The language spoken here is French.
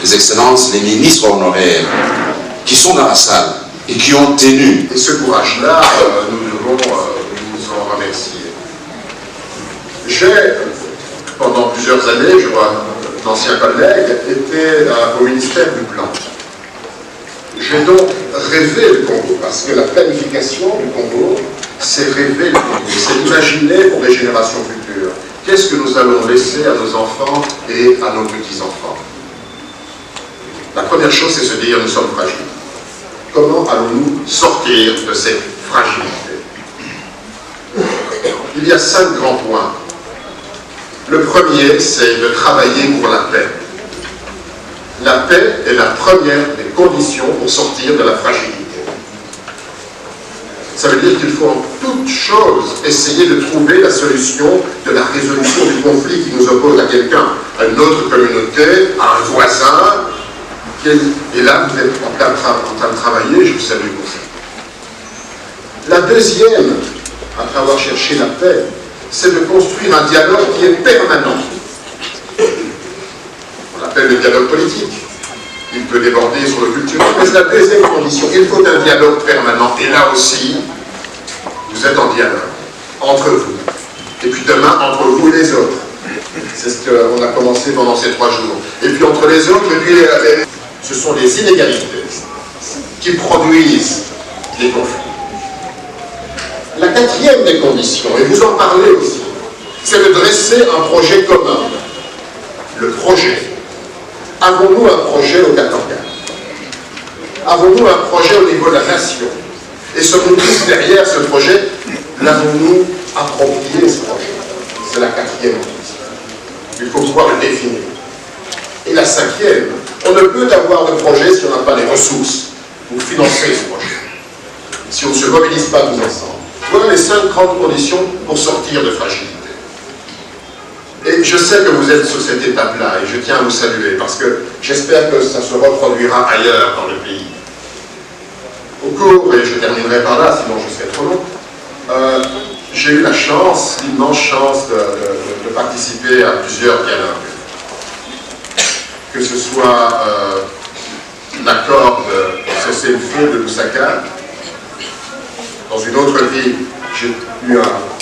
les excellences, les ministres honoraires, qui sont dans la salle et qui ont tenu. Et ce courage-là, nous devons nous en remercier. J'ai, pendant plusieurs années, je vois d'anciens collègues, été au ministère du Plan. J'ai donc rêvé le Congo, parce que la planification du Congo, c'est rêver le Congo, c'est imaginer pour les générations futures. Qu'est-ce que nous allons laisser à nos enfants et à nos petits-enfants? La première chose, c'est se dire, nous sommes fragiles. Comment allons-nous sortir de cette fragilité? Il y a 5 grands points. Le premier, c'est de travailler pour la paix. La paix est la première des conditions pour sortir de la fragilité. Ça veut dire qu'il faut en toute chose essayer de trouver la solution de la résolution du conflit qui nous oppose à quelqu'un, à une autre communauté, à un voisin. Et là, vous êtes en train de travailler, je vous salue pour ça. La deuxième, après avoir cherché la paix, c'est de construire un dialogue qui est permanent. On l'appelle le dialogue politique. Il peut déborder sur le culturel, mais c'est la deuxième condition. Il faut un dialogue permanent. Et là aussi, vous êtes en dialogue entre vous. Et puis demain, entre vous et les autres. C'est ce qu'on a commencé pendant ces 3 jours. Et puis entre les autres, et puis ce sont les inégalités qui produisent les conflits. La quatrième des conditions, et vous en parlez aussi, c'est de dresser un projet commun. Le projet. Avons-nous un projet au Katanga? Avons-nous un projet au niveau de la nation? Et sommes-nous tous derrière ce projet? L'avons-nous approprié, ce projet? C'est la quatrième condition. Il faut pouvoir le définir. Et la cinquième, on ne peut avoir de projet si on n'a pas les ressources pour financer ce projet. Si on ne se mobilise pas tous ensemble. Voilà les 5 grandes conditions pour sortir de fragilité. Et je sais que vous êtes sur cette étape-là, et je tiens à vous saluer, parce que j'espère que ça se reproduira ailleurs dans le pays. Au cours, et je terminerai par là, sinon je serai trop long, j'ai eu la chance, l'immense chance de participer à plusieurs dialogues. Que ce soit l'accord de cessez-le-feu de Lusaka, dans une autre ville, j'ai eu un